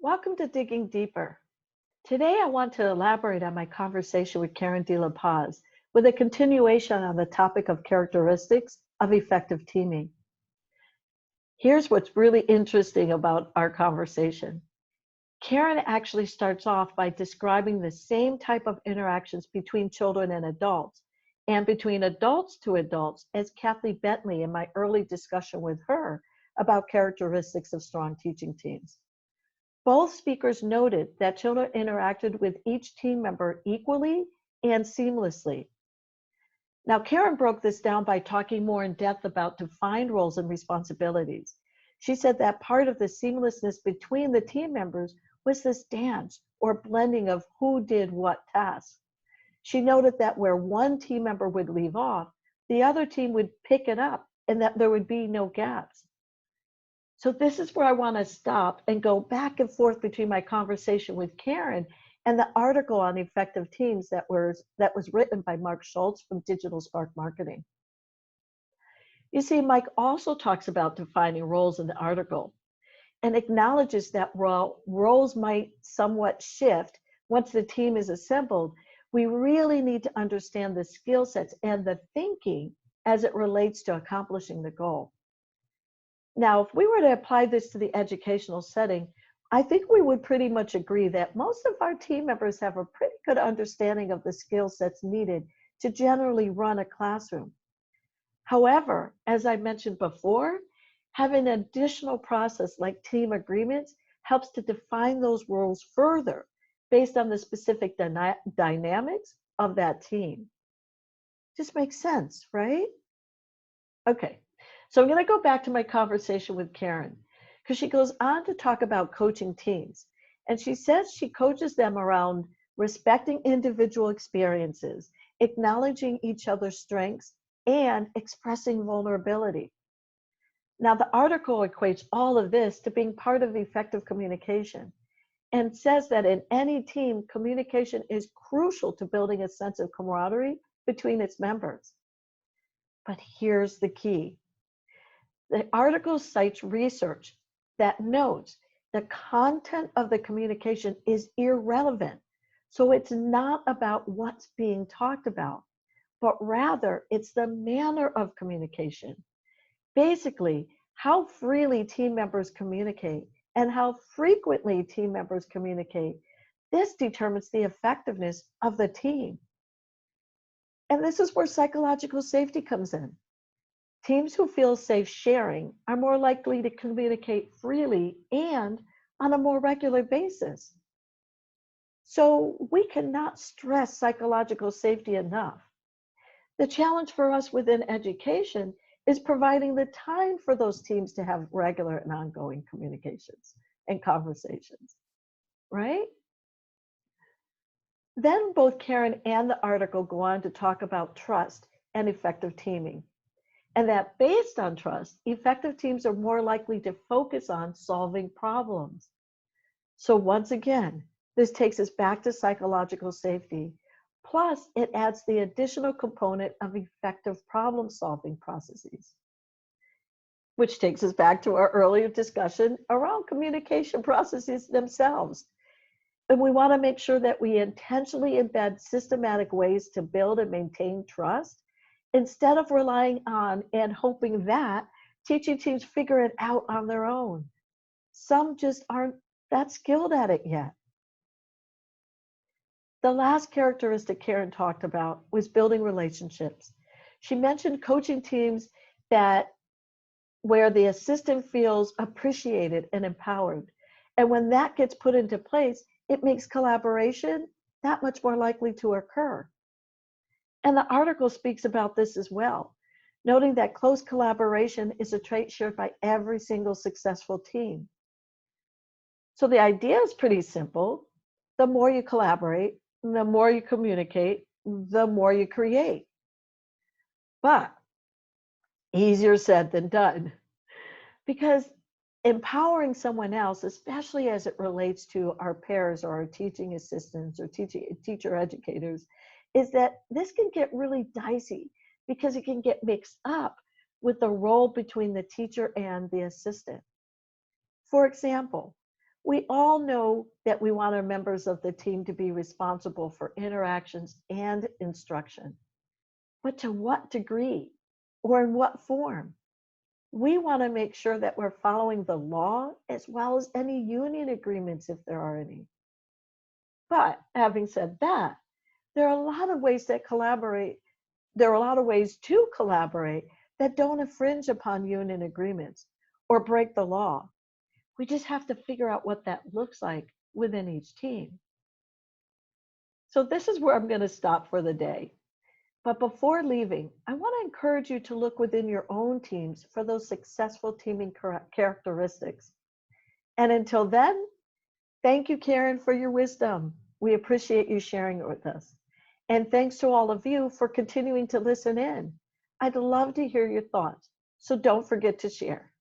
Welcome to Digging Deeper. Today I want to elaborate on my conversation with Karen De La Paz with a continuation on the topic of characteristics of effective teaming. Here's what's really interesting about our conversation. Karen actually starts off by describing the same type of interactions between children and adults, and between adults to adults, as Kathleen Bentley in my early discussion with her about characteristics of strong teaching teams. Both speakers noted that children interacted with each team member equally and seamlessly. Now, Karen broke this down by talking more in depth about defined roles and responsibilities. She said that part of the seamlessness between the team members was this dance or blending of who did what tasks. She noted that where one team member would leave off, the other team would pick it up and that there would be no gaps. So this is where I want to stop and go back and forth between my conversation with Karen and the article on effective teams that was written by Mark Schultz from Digital Spark Marketing. You see, Mike also talks about defining roles in the article and acknowledges that while roles might somewhat shift once the team is assembled, we really need to understand the skill sets and the thinking as it relates to accomplishing the goal. Now, if we were to apply this to the educational setting, I think we would pretty much agree that most of our team members have a pretty good understanding of the skill sets needed to generally run a classroom. However, as I mentioned before, having an additional process like team agreements helps to define those roles further based on the specific dynamics of that team. Just makes sense, right? Okay. So I'm going to go back to my conversation with Karen because she goes on to talk about coaching teams. And she says she coaches them around respecting individual experiences, acknowledging each other's strengths, and expressing vulnerability. Now, the article equates all of this to being part of effective communication and says that in any team, communication is crucial to building a sense of camaraderie between its members. But here's the key. The article cites research that notes the content of the communication is irrelevant. So it's not about what's being talked about, but rather it's the manner of communication. Basically, how freely team members communicate and how frequently team members communicate. This determines the effectiveness of the team. And this is where psychological safety comes in. Teams who feel safe sharing are more likely to communicate freely and on a more regular basis. So we cannot stress psychological safety enough. The challenge for us within education is providing the time for those teams to have regular and ongoing communications and conversations, right? Then both Karen and the article go on to talk about trust and effective teaming. And that based on trust, effective teams are more likely to focus on solving problems. So once again, this takes us back to psychological safety. Plus, it adds the additional component of effective problem-solving processes, which takes us back to our earlier discussion around communication processes themselves. And we want to make sure that we intentionally embed systematic ways to build and maintain trust instead of relying on and hoping that teaching teams figure it out on their own. Some just aren't that skilled at it yet. The last characteristic Karen talked about was building relationships. She mentioned coaching teams where the assistant feels appreciated and empowered. And when that gets put into place, it makes collaboration that much more likely to occur. And the article speaks about this as well, noting that close collaboration is a trait shared by every single successful team. So the idea is pretty simple. The more you collaborate, the more you communicate, the more you create. But easier said than done. Because empowering someone else, especially as it relates to our peers or our teaching assistants or teacher educators, is that this can get really dicey because it can get mixed up with the role between the teacher and the assistant. For example, We all know that we want our members of the team to be responsible for interactions and instruction, but to what degree or in what form? We want to make sure that we're following the law as well as any union agreements if there are any. But having said that, there are a lot of ways that collaborate. There are a lot of ways to collaborate that don't infringe upon union agreements or break the law. We just have to figure out what that looks like within each team. So this is where I'm going to stop for the day. But before leaving, I want to encourage you to look within your own teams for those successful teaming characteristics. And until then, thank you, Karen, for your wisdom. We appreciate you sharing it with us. And thanks to all of you for continuing to listen in. I'd love to hear your thoughts, so don't forget to share.